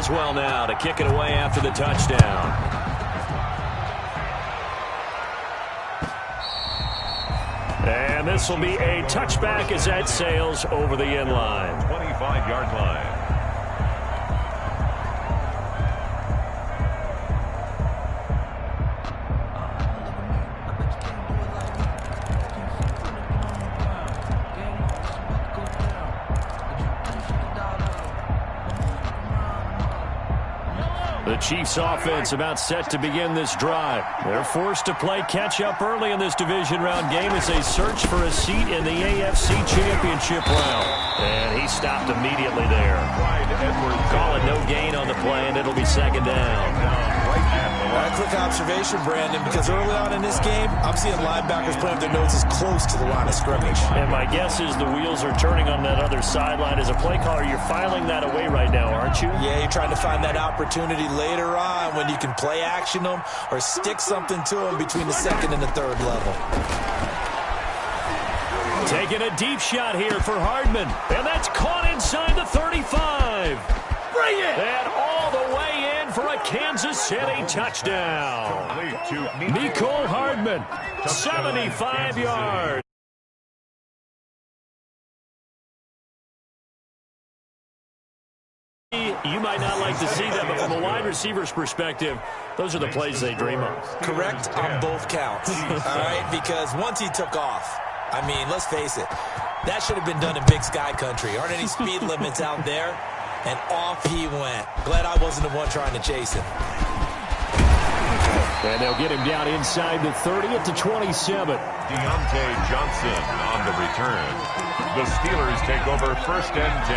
Boswell now to kick it away after the touchdown. And this will be a touchback as that sails over the end line. 25-yard line. The Chiefs offense about set to begin this drive. They're forced to play catch-up early in this division round game as they search for a seat in the AFC Championship round. And he stopped immediately there. Call it no gain on the play, and it'll be second down. A quick observation, Brandon, because early on in this game, I'm seeing linebackers playing with their noses close to the line of scrimmage. And my guess is the wheels are turning on that other sideline. As a play caller, you're filing that away right now, aren't you? Yeah, you're trying to find that opportunity later on when you can play action them or stick something to them between the second and the third level. Taking a deep shot here for Hardman. And that's caught inside the 35. Bring it! And all the way in for a Kansas City touchdown. Mecole Hardman, 75 yards. You might not like to see that, but from a wide receiver's perspective, those are the plays they dream of. Correct on both counts, all right? Because once he took off, I mean, let's face it, that should have been done in Big Sky Country. Aren't any speed limits out there? And off he went. Glad I wasn't the one trying to chase him. And they'll get him down inside the 30 at the 27. Deontay Johnson on the return. The Steelers take over 1st and 10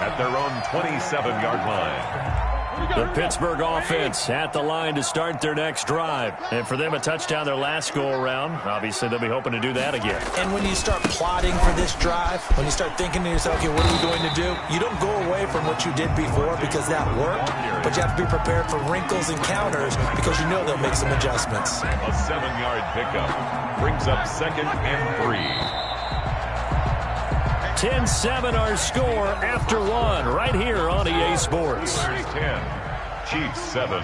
at their own 27-yard line. The Pittsburgh offense at the line to start their next drive. And for them, a touchdown their last go-around. Obviously, they'll be hoping to do that again. And when you start plotting for this drive, when you start thinking to yourself, okay, what are we going to do? You don't go away from what you did before because that worked, but you have to be prepared for wrinkles and counters because you know they'll make some adjustments. A 7-yard pickup brings up 2nd and 3. 10-7 our score after one right here on EA Sports. 10, Chiefs 7.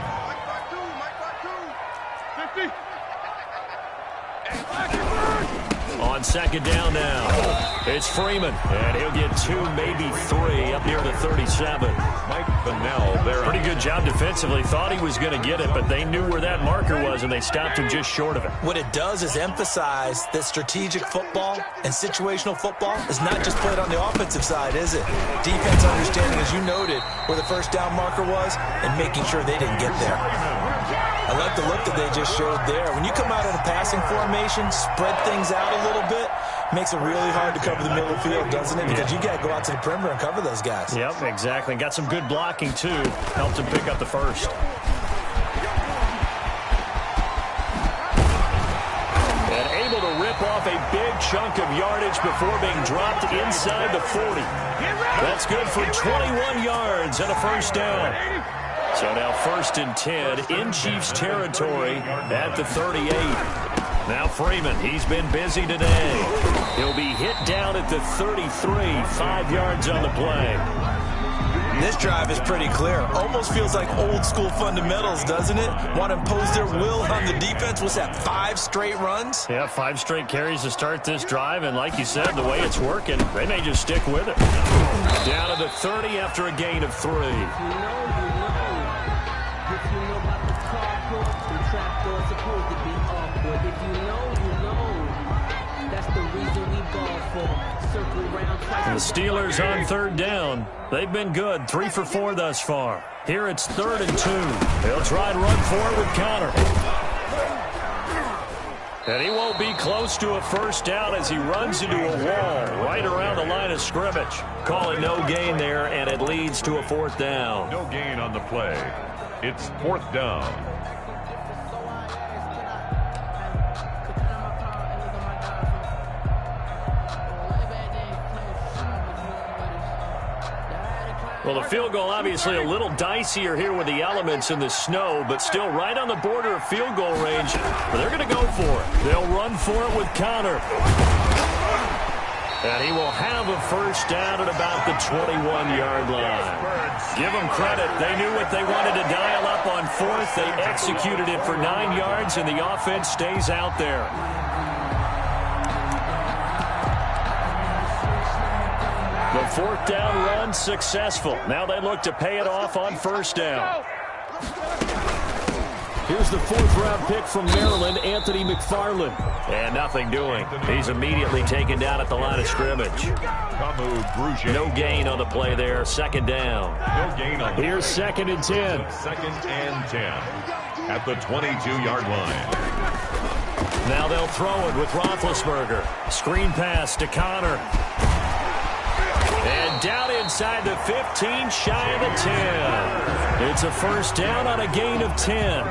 On second down now, it's Freeman, and he'll get 2, maybe 3 up near the 37. Mike Bennell there. Pretty good job defensively. Thought he was going to get it, but they knew where that marker was, and they stopped him just short of it. What it does is emphasize that strategic football and situational football is not just played on the offensive side, is it? Defense understanding, as you noted, where the first down marker was and making sure they didn't get there. I like the look that they just showed there. When you come out in a passing formation, spread things out a little bit, makes it really hard to cover the middle of the field, doesn't it? Because you got to go out to the perimeter and cover those guys. Yep, exactly. Got some good blocking, too. Helped him pick up the first. And able to rip off a big chunk of yardage before being dropped inside the 40. That's good for 21 yards and a first down. So now 1st and 10 in Chiefs territory at the 38. Now Freeman, he's been busy today. He'll be hit down at the 33, 5 yards on the play. This drive is pretty clear. Almost feels like old school fundamentals, doesn't it? Want to impose their will on the defense. What's that, 5 straight runs? Yeah, 5 straight carries to start this drive, and like you said, the way it's working, they may just stick with it. Down to the 30 after a gain of 3. The Steelers on 3rd down. They've been good, 3 for 4 thus far. Here it's 3rd and 2. They'll try and run for it with Connor. And he won't be close to a first down as he runs into a wall right around the line of scrimmage. Call it no gain there, and it leads to a 4th down. No gain on the play. It's 4th down. Well, the field goal obviously a little dicier here with the elements in the snow, but still right on the border of field goal range. But they're going to go for it. They'll run for it with Connor. And he will have a first down at about the 21-yard line. Give them credit. They knew what they wanted to dial up on fourth. They executed it for 9 yards, and the offense stays out there. The fourth down run successful. Now they look to pay it off on first down. Here's the fourth-round pick from Maryland, Anthony McFarland. And nothing doing. He's immediately taken down at the line of scrimmage. No gain on the play there. Second down. No gain on the Here's play. 2nd and 10. 2nd and 10 at the 22-yard line. Now they'll throw it with Roethlisberger. Screen pass to Connor. And down inside the 15, shy of the 10. It's a first down on a gain of 10.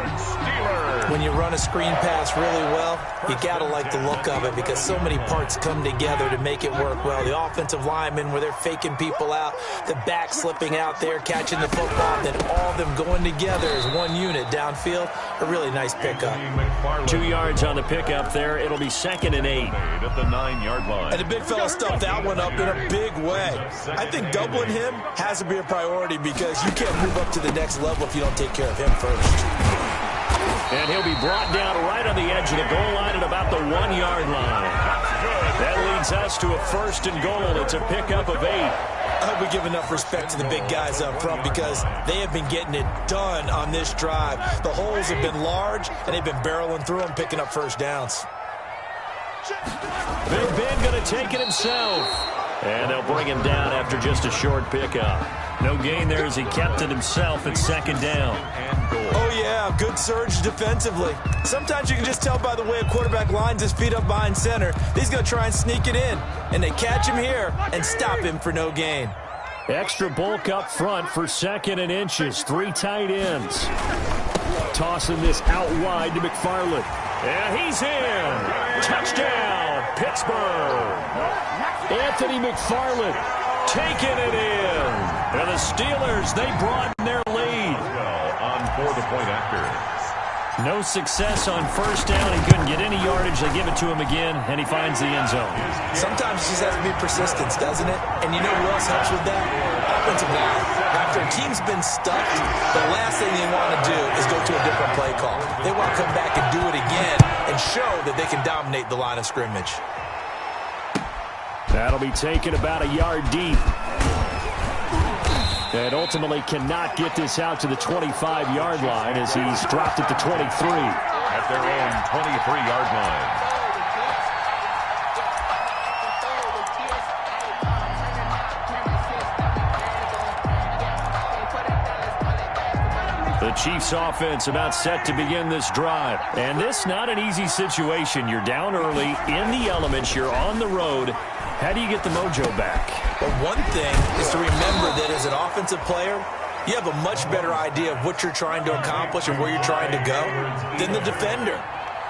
When you run a screen pass really well, you got to like the look of it because so many parts come together to make it work well. The offensive linemen, where they're faking people out, the back slipping out there, catching the football, then all of them going together as one unit downfield. A really nice pickup. 2 yards on the pickup there. It'll be 2nd and 8. At the 9-yard line. And the big fella stuffed that one up in a big way. I think doubling him has to be a priority because you can't move up to the next level if you don't take care of him first. And he'll be brought down right on the edge of the goal line at about the 1-yard line. That leads us to a 1st and goal. It's a pickup of 8. I hope we give enough respect to the big guys up front because they have been getting it done on this drive. The holes have been large, and they've been barreling through them, picking up first downs. Big Ben going to take it himself. And they'll bring him down after just a short pickup. No gain there as he kept it himself at 2nd down. Oh, yeah, good surge defensively. Sometimes you can just tell by the way a quarterback lines his feet up behind center. He's going to try and sneak it in. And they catch him here and stop him for no gain. Extra bulk up front for 2nd and inches. 3 tight ends. Tossing this out wide to McFarland. And he's in. Touchdown, Pittsburgh. Anthony McFarland taking it in. And the Steelers, they broaden their lead. On for the point after. No success on first down. He couldn't get any yardage. They give it to him again, and he finds the end zone. Sometimes it just has to be persistence, doesn't it? And you know who else helps with that? Offensive line. After a team's been stuffed, the last thing they want to do is go to a different play call. They want to come back and do it again and show that they can dominate the line of scrimmage. That'll be taken about a yard deep. And ultimately cannot get this out to the 25-yard line as he's dropped at the 23. At their own 23-yard line. The Chiefs offense about set to begin this drive. And this not an easy situation. You're down early, in the elements, you're on the road. How do you get the mojo back? But one thing is to remember that as an offensive player, you have a much better idea of what you're trying to accomplish and where you're trying to go than the defender.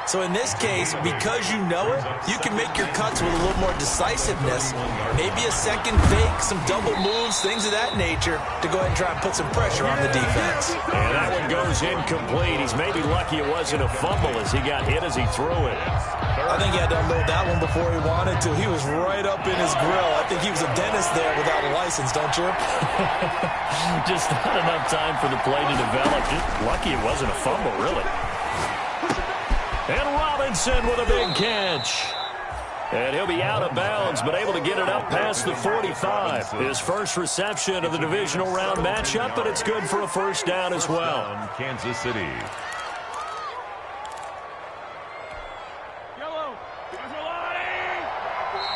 So in this case, because you know it, you can make your cuts with a little more decisiveness. Maybe a second fake, some double moves, things of that nature to go ahead and try and put some pressure on the defense. And that one goes incomplete. He's maybe lucky it wasn't a fumble as he got hit as he threw it. I think he had to unload that one before he wanted to. He was right up in his grill. I think he was a dentist there without a license, don't you? Just not enough time for the play to develop. Just lucky it wasn't a fumble, really. And Robinson with a big catch. And he'll be out of bounds, but able to get it up past the 45. His first reception of the divisional round matchup, but it's good for a first down as well. Kansas City.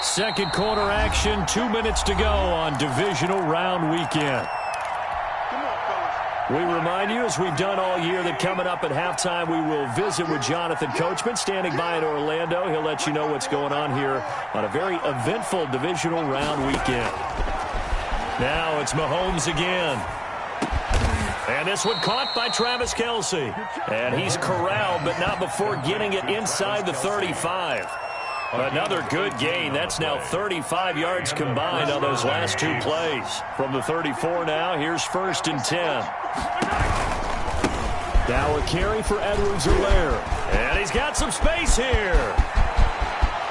Second quarter action, 2 minutes to go on divisional round weekend. We remind you, as we've done all year, that coming up at halftime, we will visit with Jonathan Coachman, standing by in Orlando. He'll let you know what's going on here on a very eventful divisional round weekend. Now it's Mahomes again. And this one caught by Travis Kelce. And he's corralled, but not before getting it inside the 35. Another good gain. That's now 35 yards combined on those last 2 plays. From the 34 now, here's 1st and 10. Now a carry for Edwards-Helaire. And he's got some space here.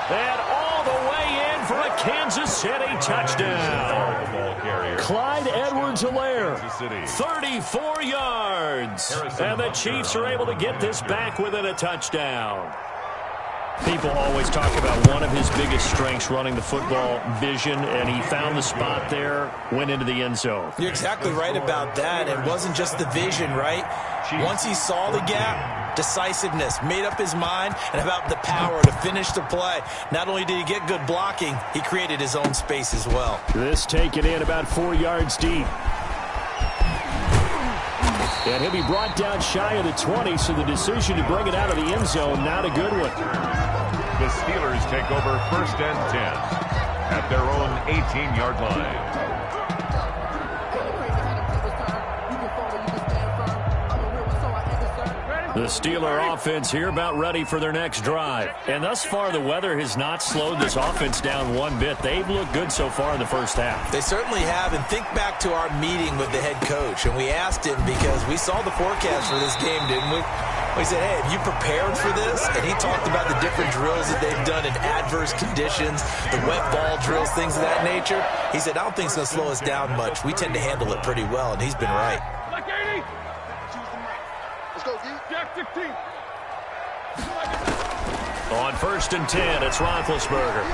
And all the way in for a Kansas City touchdown. Clyde Edwards-Helaire, 34 yards. And the Chiefs are able to get this back within a touchdown. People always talk about one of his biggest strengths, running the football, vision, and he found the spot there, went into the end zone. You're exactly right about that. It wasn't just the vision, right? Once he saw the gap, decisiveness, made up his mind, and about the power to finish the play. Not only did he get good blocking, he created his own space as well. This taken in about 4 yards deep. And he'll be brought down shy of the 20, so the decision to bring it out of the end zone, not a good one. The Steelers take over 1st and 10 at their own 18-yard line. The Steeler offense here about ready for their next drive. And thus far, the weather has not slowed this offense down one bit. They've looked good so far in the first half. They certainly have. And think back to our meeting with the head coach. And we asked him because we saw the forecast for this game, didn't we? We said, hey, have you prepared for this? And he talked about the different drills that they've done in adverse conditions, the wet ball drills, things of that nature. He said, I don't think it's going to slow us down much. We tend to handle it pretty well, and he's been right. On 1st and 10, it's Roethlisberger.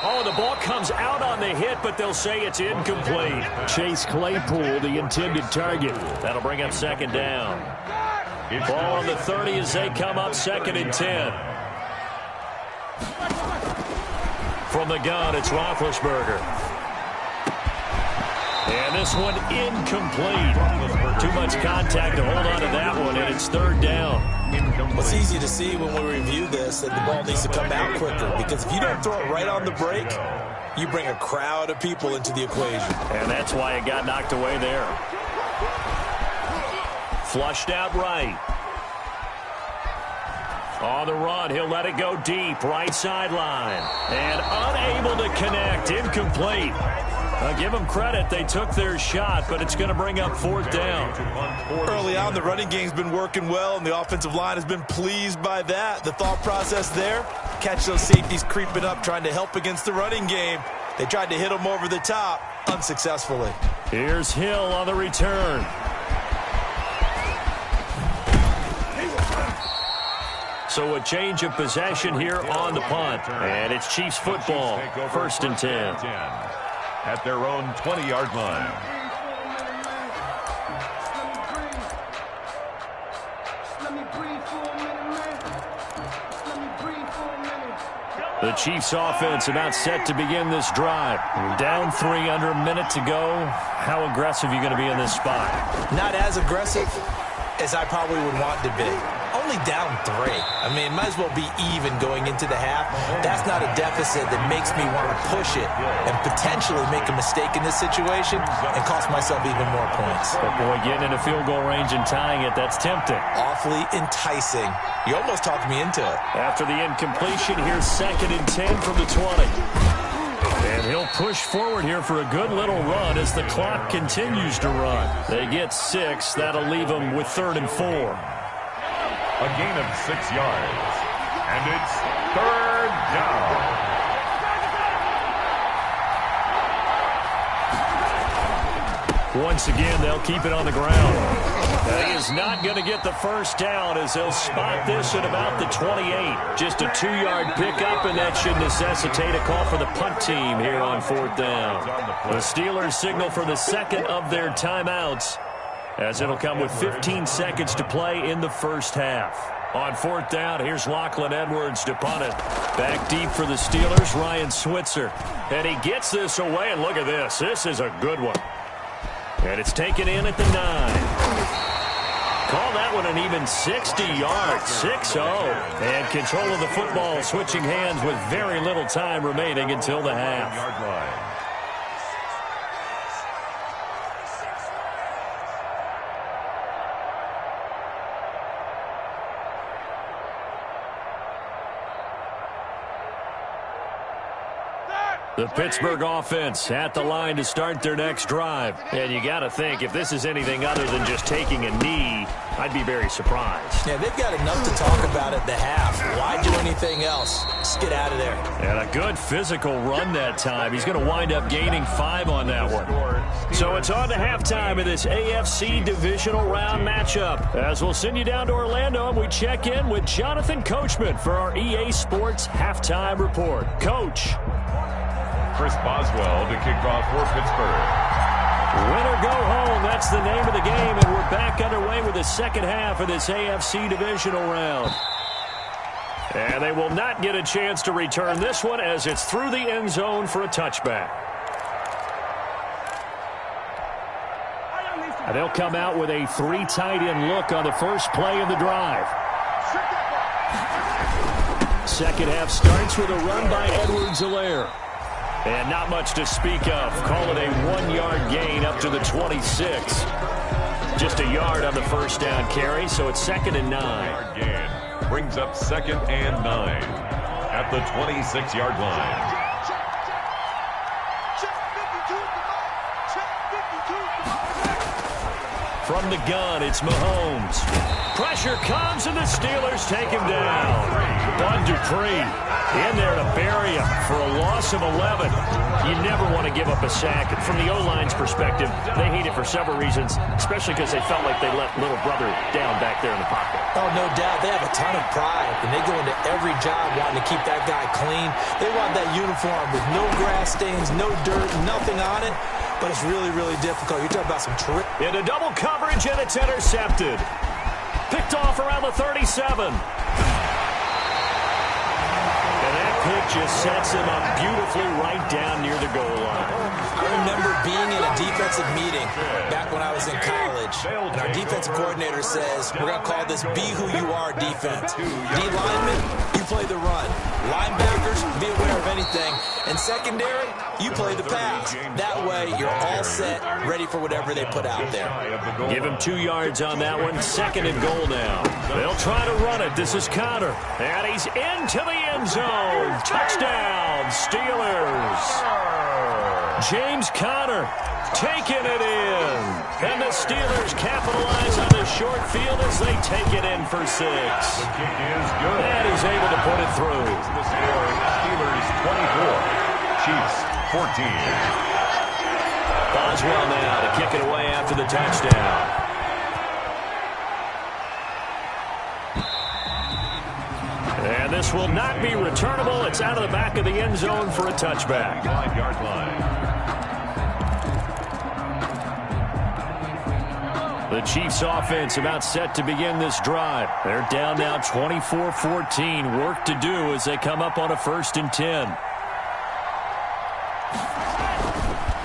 Oh, the ball comes out on the hit, but they'll say it's incomplete. Chase Claypool, the intended target. That'll bring up 2nd down. Ball on the 30 as they come up 2nd and 10. From the gun, it's Roethlisberger. And this one incomplete. Too much contact to hold on to that one, and it's 3rd down. It's easy to see when we review this that the ball needs to come out quicker, because if you don't throw it right on the break, you bring a crowd of people into the equation. And that's why it got knocked away there. Flushed out right. On the run, he'll let it go deep, right sideline. And unable to connect, incomplete. I'll give them credit. They took their shot, but it's going to bring up 4th down. Early on, the running game's been working well, and the offensive line has been pleased by that. The thought process there, catch those safeties creeping up, trying to help against the running game. They tried to hit them over the top, unsuccessfully. Here's Hill on the return. So a change of possession here on the punt. And it's Chiefs football, 1st and 10. At their own 20-yard line. The Chiefs offense about set to begin this drive. Down 3, under a minute to go. How aggressive are you going to be in this spot? Not as aggressive as I probably would want to be. Only down 3. I mean, it might as well be even going into the half. That's not a deficit that makes me want to push it and potentially make a mistake in this situation and cost myself even more points. But boy, getting in a field goal range and tying it, that's tempting. Awfully enticing. You almost talked me into it. After the incompletion, here's 2nd and 10 from the 20. And he'll push forward here for a good little run as the clock continues to run. They get 6. That'll leave them with 3rd and 4. A gain of 6 yards. And it's 3rd down. Once again, they'll keep it on the ground. He is not going to get the first down as they'll spot this at about the 28. Just a 2-yard pickup, and that should necessitate a call for the punt team here on 4th down. The Steelers signal for the 2nd of their timeouts, as it'll come with 15 seconds to play in the first half. On 4th down, here's Lachlan Edwards to punt it. Back deep for the Steelers, Ryan Switzer. And he gets this away, and look at this. This is a good one. And it's taken in at the 9. Call that one an even 60 yards, 6-0. And control of the football switching hands with very little time remaining until the half. The Pittsburgh offense at the line to start their next drive. And you got to think, if this is anything other than just taking a knee, I'd be very surprised. Yeah, they've got enough to talk about at the half. Why do anything else? Just get out of there. And a good physical run that time. He's going to wind up gaining 5 on that one. So it's on to halftime of this AFC divisional round matchup. As we'll send you down to Orlando, and we check in with Jonathan Coachman for our EA Sports halftime report. Coach. Chris Boswell to kick off for Pittsburgh. Win or go home, that's the name of the game, and we're back underway with the second half of this AFC divisional round. And they will not get a chance to return this one as it's through the end zone for a touchback. And they'll come out with a 3 tight end look on the first play of the drive. Second half starts with a run by Edwards-Helaire. And not much to speak of. Call it a 1-yard gain up to the 26. Just a yard on the first down carry, so it's 2nd and 9. Gain brings up 2nd and 9 at the 26-yard line. From the gun, it's Mahomes. Pressure comes, and the Steelers take him down. Bud Dupree in there to bury him for a loss of 11. You never want to give up a sack. From the O-line's perspective, they hate it for several reasons, especially because they felt like they let little brother down back there in the pocket. Oh, no doubt. They have a ton of pride, and they go into every job wanting to keep that guy clean. They want that uniform with no grass stains, no dirt, nothing on it. But it's really, really difficult. You're talking about some terrific. Into double coverage, and it's intercepted. Picked off around the 37. And that pick just sets him up beautifully right down near the goal line. I remember being in a defensive meeting back when I was in college. And our defensive coordinator says, we're going to call this Be Who You Are defense. D-linemen, you play the run. Linebackers, be aware of anything. And secondary, you play the pass. That way, you're all set, ready for whatever they put out there. Give him 2 yards on that one. 2nd and goal now. They'll try to run it. This is Conner. And he's into the end zone. Touchdown, Steelers. James Conner taking it in. And the Steelers capitalize on the short field as they take it in for 6. The kick is good. And he's able to put it through. The score, Steelers 24, Chiefs 14. Boswell now to kick it away after the touchdown. And this will not be returnable. It's out of the back of the end zone for a touchback. 5-yard line. The Chiefs offense about set to begin this drive. They're down now 24-14. Work to do as they come up on a 1st and 10.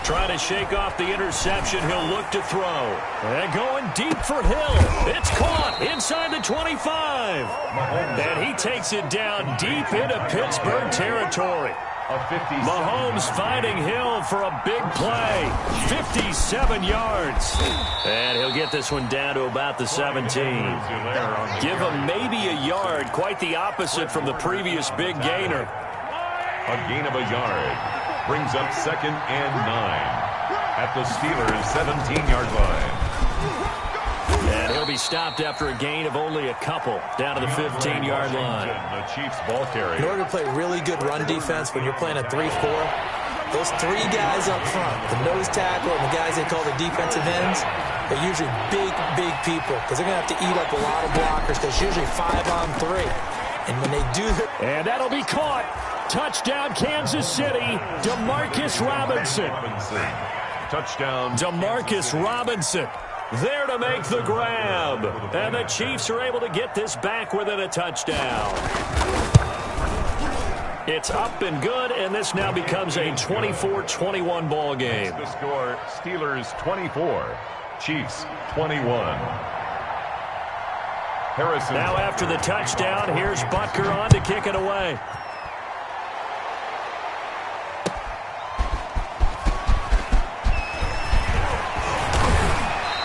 Trying to shake off the interception. He'll look to throw. And going deep for Hill. It's caught inside the 25. And he takes it down deep into Pittsburgh territory. Mahomes fighting Hill for a big play. 57 yards. And he'll get this one down to about the 17. Give him maybe a yard. Quite the opposite from the previous big gainer. A gain of a yard brings up 2nd and 9 at the Steelers' 17-yard line. And he'll be stopped after a gain of only a couple down to the 15-yard line. The Chiefs ball carrier. In order to play really good run defense when you're playing a 3-4, those 3 guys up front, the nose tackle and the guys they call the defensive ends, they're usually big, big people because they're going to have to eat up a lot of blockers because it's usually 5-on-3. And when they do that... And that'll be caught. Touchdown, Kansas City. DeMarcus Robinson. Touchdown. DeMarcus Robinson there to make the grab. And the Chiefs are able to get this back within a touchdown. It's up and good, and this now becomes a 24-21 ball game. The score, Steelers 24, Chiefs 21. Harrison. Now after the touchdown, here's Butker on to kick it away.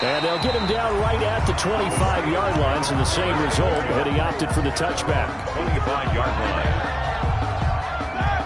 And they'll get him down right at the 25-yard line, so the same result, but he opted for the touchback. 25-yard line.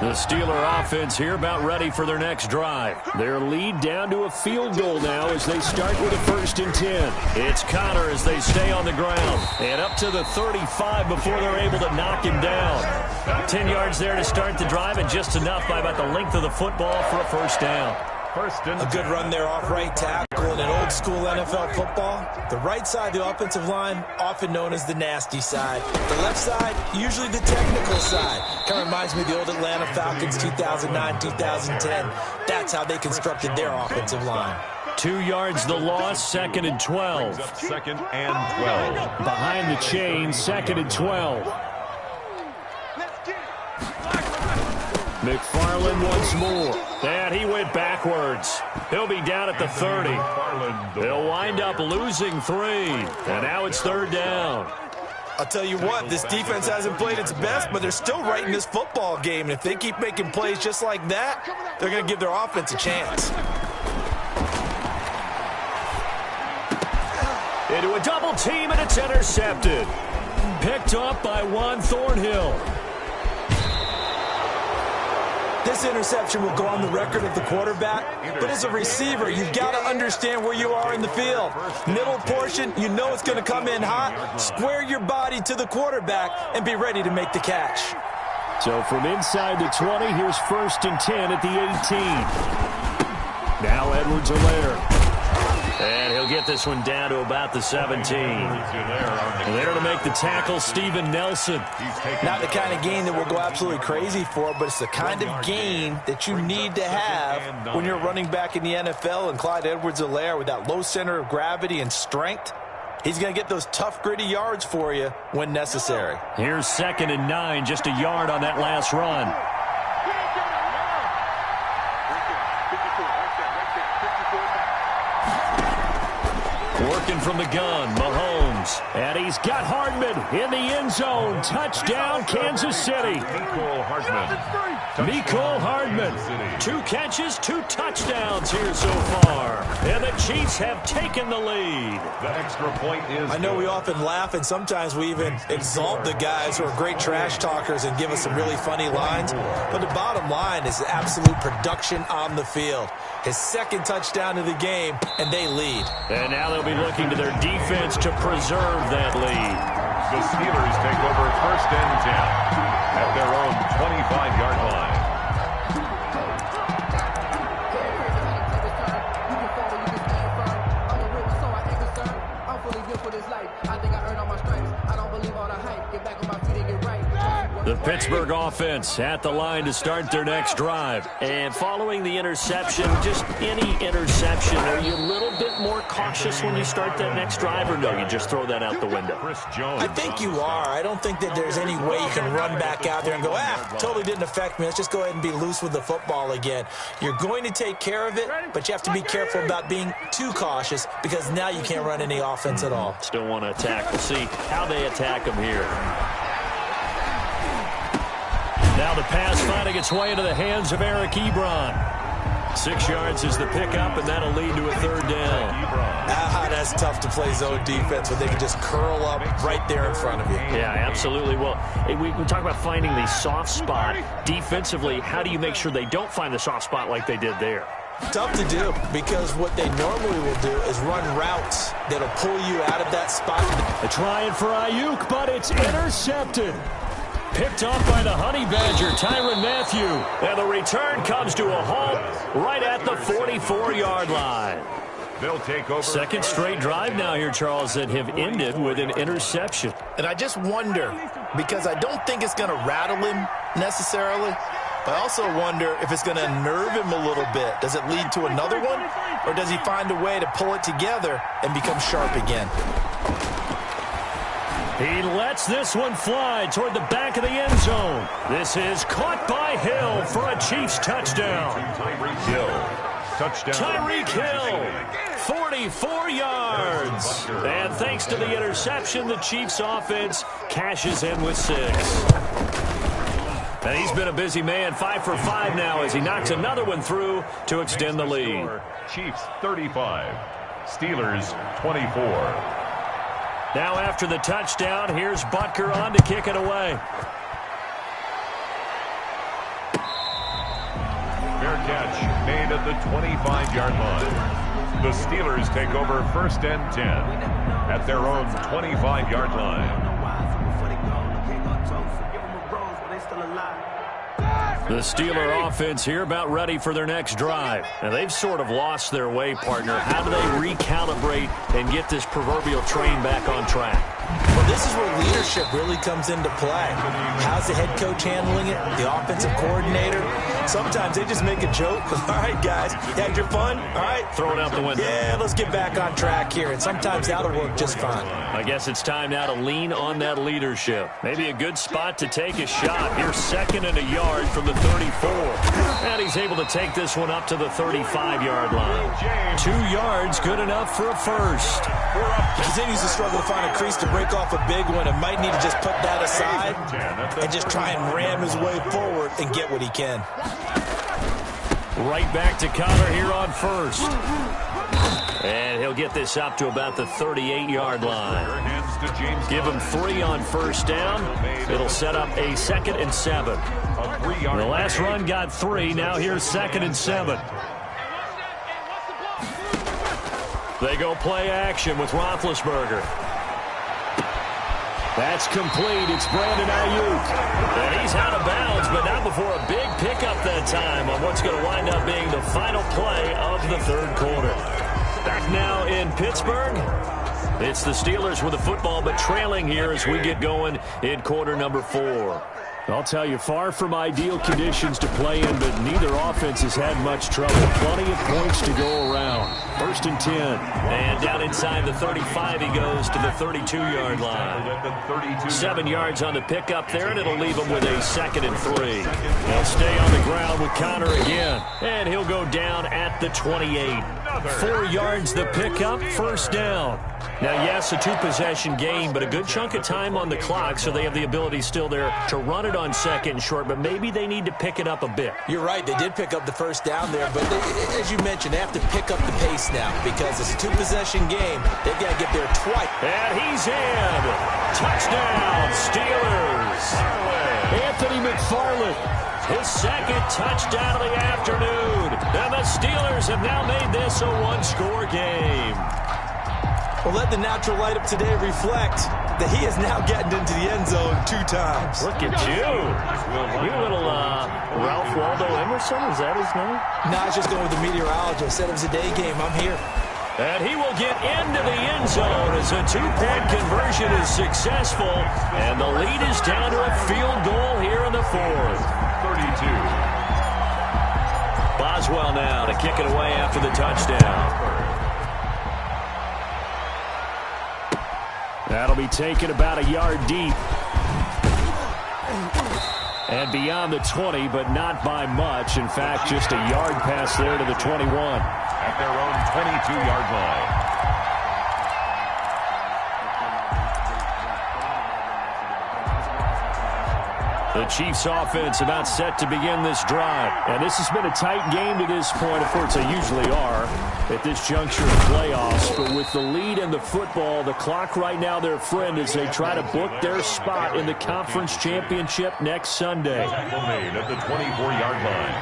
The Steeler offense here about ready for their next drive. Their lead down to a field goal now as they start with a 1st and 10. It's Connor as they stay on the ground. And up to the 35 before they're able to knock him down. 10 yards there to start the drive and just enough by about the length of the football for a 1st down. A good run there off right tackle in an old-school NFL football. The right side of the offensive line, often known as the nasty side. The left side, usually the technical side. Kind of reminds me of the old Atlanta Falcons 2009-2010. That's how they constructed their offensive line. 2 yards the loss, 2nd and 12. 2nd and 12. Behind the chain, 2nd and 12. McFarland once more. And he went backwards. He'll be down at the 30. They'll wind up losing 3. And now it's 3rd down. I'll tell you what, this defense hasn't played its best, but they're still right in this football game. And if they keep making plays just like that, they're going to give their offense a chance. Into a double team, and it's intercepted. Picked up by Juan Thornhill. This interception will go on the record of the quarterback, but as a receiver, you've got to understand where you are in the field. Middle portion, you know it's going to come in hot. Square your body to the quarterback and be ready to make the catch. So from inside the 20, here's 1st and 10 at the 18. Now Edwards-Helaire. And he'll get this one down to about the 17. There to make the tackle, Steven Nelson. Not the kind of gain that we'll go absolutely crazy for, but it's the kind of gain that you need to have when you're running back in the NFL. And Clyde Edwards-Helaire, with that low center of gravity and strength, he's going to get those tough, gritty yards for you when necessary. Here's 2nd and 9, just a yard on that last run. Working from the gun, Mahomes. And he's got Hardman in the end zone. Touchdown, Kansas City. Mecole Hardman. 2 catches, 2 touchdowns here so far. And the Chiefs have taken the lead. That extra point is... I know we often laugh, and sometimes we even exalt the guys who are great trash talkers and give us some really funny lines. But the bottom line is absolute production on the field. His 2nd touchdown of the game, and they lead. And now they'll be looking to their defense to preserve that lead. The Steelers take over 1st and 10 at their own 25-yard line. The Pittsburgh offense at the line to start their next drive. And following the interception, just any interception, are you a little bit more cautious when you start that next drive, or no, you just throw that out the window? I think you are. I don't think that there's any way you can run back out there and go, totally didn't affect me. Let's just go ahead and be loose with the football again. You're going to take care of it, but you have to be careful about being too cautious because now you can't run any offense at all. Still want to attack. We'll see how they attack them here. Now the pass finding its way into the hands of Eric Ebron. 6 yards is the pickup, and that'll lead to a 3rd down. That's tough to play zone defense when they can just curl up right there in front of you. Yeah, absolutely. Well, we talk about finding the soft spot. Defensively, how do you make sure they don't find the soft spot like they did there? Tough to do, because what they normally will do is run routes that'll pull you out of that spot. They're trying for Ayuk, but it's intercepted. Picked off by the Honey Badger, Tyrann Mathieu. And the return comes to a halt right at the 44-yard line. They'll take over. 2nd straight drive now here, Charles, that have ended with an interception. And I just wonder, because I don't think it's going to rattle him necessarily, but I also wonder if it's going to nerve him a little bit. Does it lead to another one, or does he find a way to pull it together and become sharp again? He lets this one fly toward the back of the end zone. This is caught by Hill for a Chiefs touchdown. Tyreek Hill. Touchdown. Tyreek Hill, 44 yards. And thanks to the interception, the Chiefs offense cashes in with 6. And he's been a busy man, 5 for 5 now as he knocks another one through to extend the lead. Chiefs 35, Steelers 24. Now after the touchdown, here's Butker on to kick it away. catch made at the 25-yard line. The Steelers take over 1st and 10 at their own 25-yard line. The Steeler offense here about ready for their next drive. And they've sort of lost their way, partner. How do they recalibrate and get this proverbial train back on track? Well, this is where leadership really comes into play. How's the head coach handling it? The offensive coordinator? Sometimes they just make a joke. All right, guys, you had your fun? All right. Throw it out the window. Yeah, let's get back on track here. And sometimes that'll work just fine. I guess it's time now to lean on that leadership. Maybe a good spot to take a shot. Here's 2nd and a yard from the 34. And he's able to take this one up to the 35-yard line. 2 yards, good enough for a first. He continues to struggle to find a crease to break off a big one and might need to just put that aside and just try and ram his way forward and get what he can. Right back to Connor here on first. And he'll get this up to about the 38-yard line. Give him 3 on first down. It'll set up a 2nd and 7. The last run got 3. Now here's 2nd and 7. They go play action with Roethlisberger. That's complete. It's Brandon Ayuk. And he's out of bounds, but not before a big pickup that time on what's going to wind up being the final play of the 3rd quarter. Back now in Pittsburgh. It's the Steelers with the football, but trailing here as we get going in quarter number 4. I'll tell you, far from ideal conditions to play in, but neither offense has had much trouble. Plenty of points to go around. 1st and 10. And down inside the 35, he goes to the 32-yard line. 7 yards on the pickup there, and it'll leave him with a 2nd and 3. He'll stay on the ground with Connor again, and he'll go down at the 28. 4 yards the pickup, 1st down. Now, yes, a 2-possession game, but a good chunk of time on the clock, so they have the ability still there to run it on 2nd and short, but maybe they need to pick it up a bit. You're right. They did pick up the 1st down there, but as you mentioned, they have to pick up the pace now because it's a 2-possession game. They've got to get there twice. And he's in. Touchdown, Steelers. Anthony McFarland. His 2nd touchdown of the afternoon. And the Steelers have now made this a 1-score game. Well, let the natural light up today reflect that he is now getting into the end zone 2 times. Look at you. You little Ralph Waldo Emerson, is that his name? No, I was just going with the meteorologist. Said it was a day game. I'm here. And he will get into the end zone as a 2-point conversion is successful. And the lead is down to a field goal here in the 4th. 32. Boswell now to kick it away after the touchdown. That'll be taken about a yard deep. And beyond the 20, but not by much. In fact, just a yard pass there to the 21. At their own 22-yard line. The Chiefs offense about set to begin this drive. And this has been a tight game to this point. Of course, they usually are at this juncture of playoffs. But with the lead in the football, the clock right now their friend as they try to book their spot in the conference championship next Sunday. Tackle made at the 24-yard line.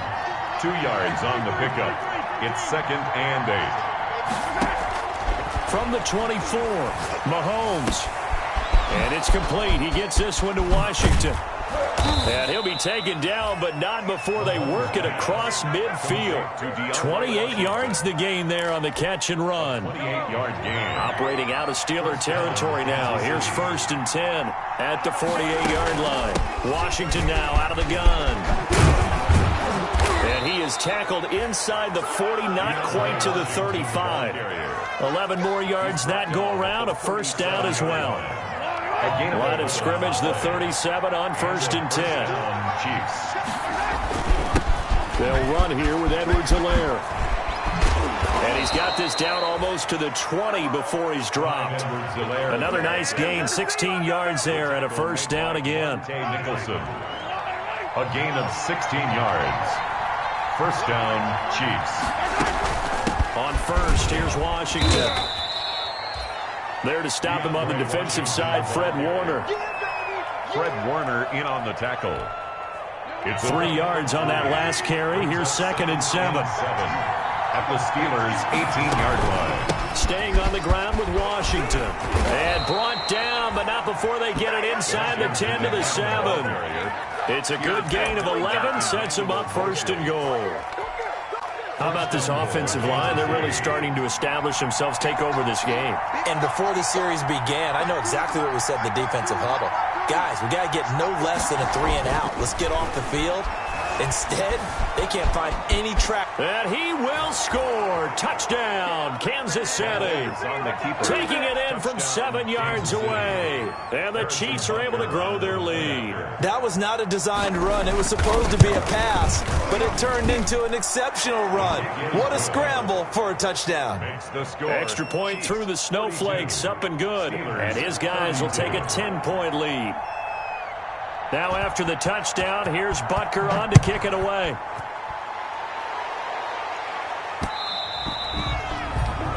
2 yards on the pickup. It's 2nd and 8. From the 24, Mahomes. And it's complete. He gets this one to Washington. And he'll be taken down, but not before they work it across midfield. 28 yards the gain there on the catch and run. 28-yard gain. Operating out of Steeler territory now. Here's 1st and 10 at the 48-yard line. Washington now out of the gun. And he is tackled inside the 40, not quite to the 35. 11 more yards that go around, a 1st down as well. Line of scrimmage, the 37 on 1st and 10. They'll run here with Edwards-Helaire. And he's got this down almost to the 20 before he's dropped. Another nice gain, 16 yards there and a 1st down again. Nicholson. A gain of 16 yards. 1st down, Chiefs. On 1st, here's Washington. There to stop him on the defensive side, Fred Warner. Fred Warner in on the tackle. It's 3 yards on that last carry. Here's 2nd and 7. At the Steelers' 18-yard line. Staying on the ground with Washington. And brought down, but not before they get it inside the 10 to the 7. It's a good gain of 11. Sets them up 1st and goal. How about this offensive line? They're really starting to establish themselves, take over this game. And before the series began, I know exactly what we said in the defensive huddle. Guys, we got to get no less than a 3-and-out. Let's get off the field. Instead, they can't find any track. And he will score. Touchdown, Kansas City. Taking it in from 7 yards away. And the Chiefs are able to grow their lead. That was not a designed run. It was supposed to be a pass, but it turned into an exceptional run. What a scramble for a touchdown. Extra point through the snowflakes, up and good. And his guys will take a 10-point lead. Now after the touchdown, here's Butker on to kick it away.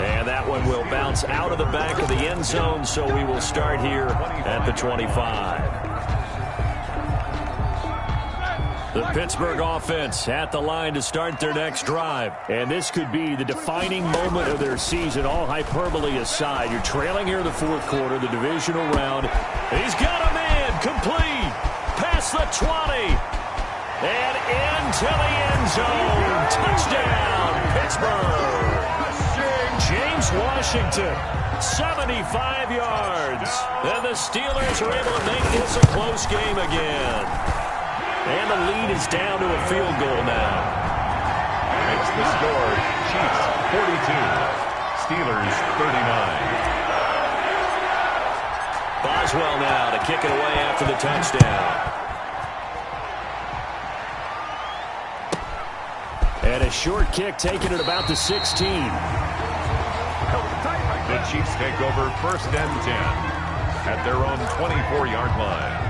And that one will bounce out of the back of the end zone, so we will start here at the 25. The Pittsburgh offense at the line to start their next drive. And this could be the defining moment of their season, all hyperbole aside. You're trailing here in the 4th quarter, the divisional round. He's got a man, complete. Past the 20, and into the end zone. Touchdown, Pittsburgh. James Washington, 75 yards. And the Steelers are able to make this a close game again. And the lead is down to a field goal now. Makes the score, Chiefs 42, Steelers 39. Boswell now to kick it away after the touchdown. And a short kick taken at about the 16. The Chiefs take over 1st and 10 at their own 24-yard line.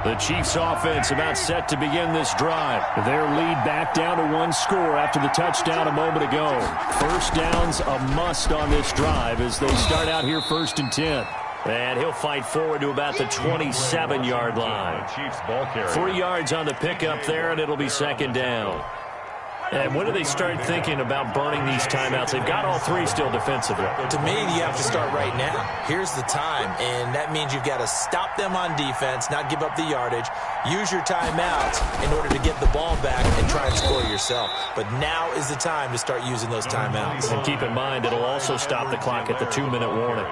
The Chiefs offense about set to begin this drive. Their lead back down to 1 score after the touchdown a moment ago. First down's a must on this drive as they start out here 1st and 10. And he'll fight forward to about the 27-yard line. 3 yards on the pickup there, and it'll be 2nd down. And when do they start thinking about burning these timeouts? They've got all 3 still defensively. To me, you have to start right now. Here's the time, and that means you've got to stop them on defense, not give up the yardage, use your timeouts in order to get the ball back and try and score yourself. But now is the time to start using those timeouts. And keep in mind, it'll also stop the clock at the 2-minute warning.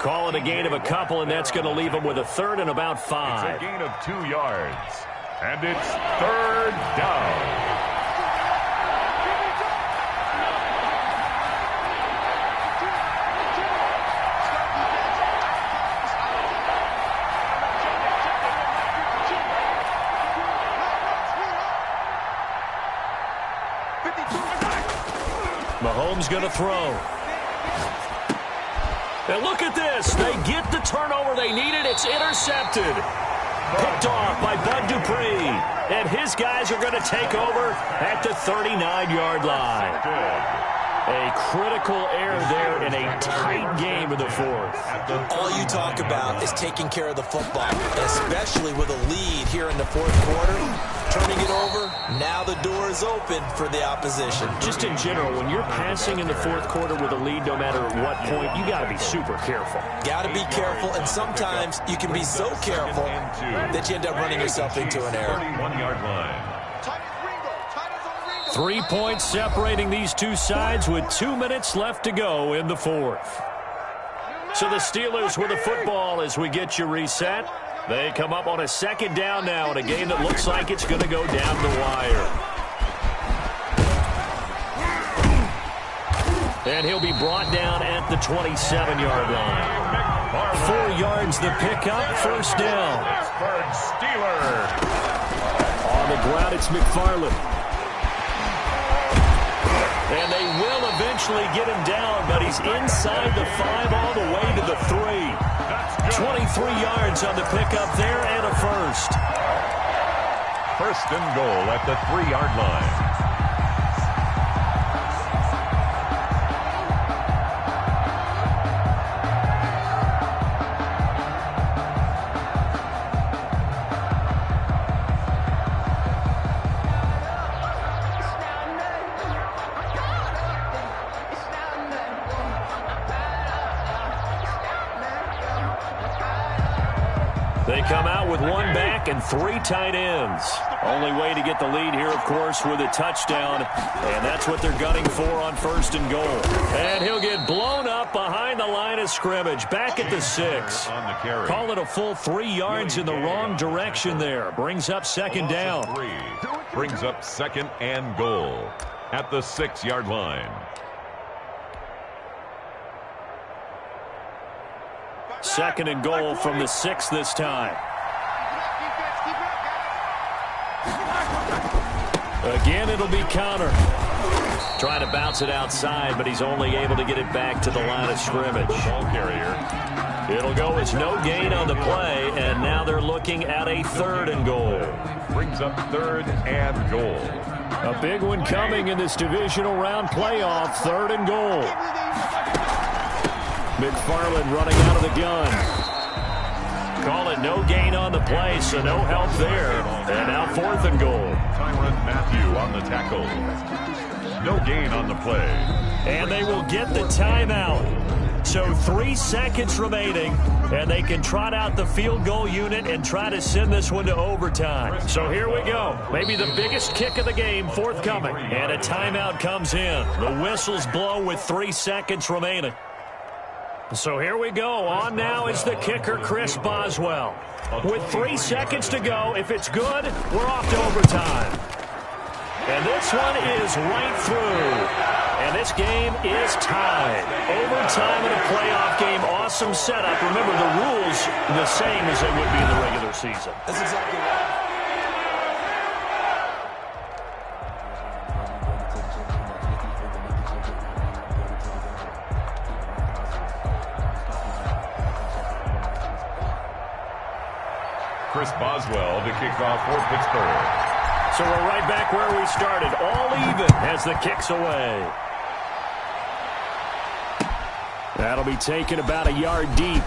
Call it a gain of a couple, and that's going to leave them with a 3rd and about 5. It's a gain of 2 yards, and it's 3rd down. Mahomes going to throw. And look at this. They get the turnover they needed. It's intercepted. Picked off by Bud Dupree. And his guys are going to take over at the 39-yard line. A critical error there in a tight game in the 4th. All you talk about is taking care of the football, especially with a lead here in the 4th quarter. Turning it over, now the door is open for the opposition. Just in general, when you're passing in the 4th quarter with a lead, no matter at what point, you got to be super careful. Got to be careful, and sometimes you can be so careful that you end up running yourself into an error. 31-yard line. 3 points separating these two sides with 2 minutes left to go in the 4th. So the Steelers with the football as we get you reset. They come up on a 2nd down now in a game that looks like it's going to go down the wire. And he'll be brought down at the 27-yard line. 4 yards the pickup, 1st down. Steelers. On the ground, it's McFarland. And they will eventually get him down, but he's inside the 5 all the way to the 3. 23 yards on the pickup there and a 1st. 1st and goal at the 3-yard line. They come out with one back and 3 tight ends. Only way to get the lead here, of course, with a touchdown. And that's what they're gunning for on 1st and goal. And he'll get blown up behind the line of scrimmage. Back at the 6. Call it a full 3 yards in the wrong direction there. Brings up 2nd down. Brings up 2nd and goal at the 6-yard line. 2nd and goal from the 6 this time. Again, it'll be counter. Trying to bounce it outside, but he's only able to get it back to the line of scrimmage. Ball carrier. It'll go as no gain on the play, and now they're looking at a 3rd and goal. Brings up 3rd and goal. A big one coming in this divisional round playoff. 3rd and goal. McFarland running out of the gun. Call it no gain on the play, so no help there. And now 4th and goal. Tyrann Mathieu on the tackle. No gain on the play. And they will get the timeout. So 3 seconds remaining, and they can trot out the field goal unit and try to send this one to overtime. So here we go. Maybe the biggest kick of the game forthcoming. And a timeout comes in. The whistles blow with 3 seconds remaining. So here we go. On now is the kicker, Chris Boswell. With 3 seconds to go, if it's good, we're off to overtime. And this one is right through. And this game is tied. Overtime in a playoff game. Awesome setup. Remember, the rules the same as they would be in the regular season. That's exactly right. Chris Boswell to kick off for Pittsburgh. So we're right back where we started. All even as the kick's away. That'll be taken about a yard deep.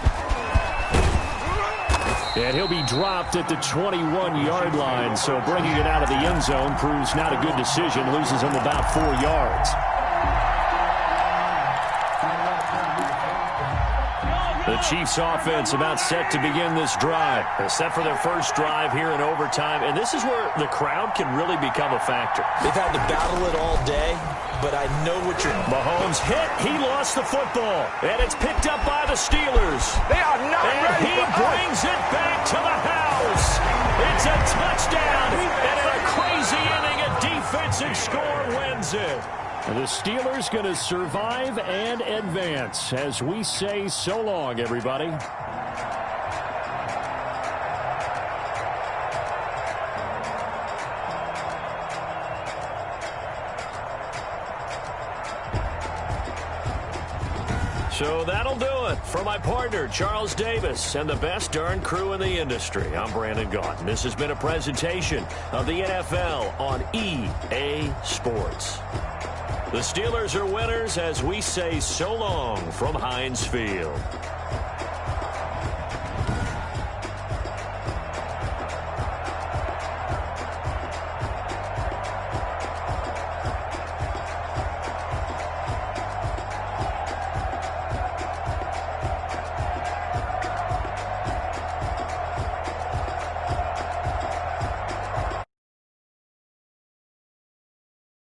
And he'll be dropped at the 21-yard line. So bringing it out of the end zone proves not a good decision. Loses him about 4 yards. The Chiefs offense about set to begin this drive. They're set for their first drive here in overtime. And this is where the crowd can really become a factor. They've had to battle it all day, but I know what you're... Mahomes hit. He lost the football. And it's picked up by the Steelers. They are not and ready. He brings it back to the house. It's a touchdown. And in a crazy inning, a defensive score wins it. The Steelers going to survive and advance as we say so long, everybody. So that'll do it for my partner, Charles Davis, and the best darn crew in the industry. I'm Brandon Gaughan. This has been a presentation of the NFL on EA Sports. The Steelers are winners as we say so long from Heinz Field.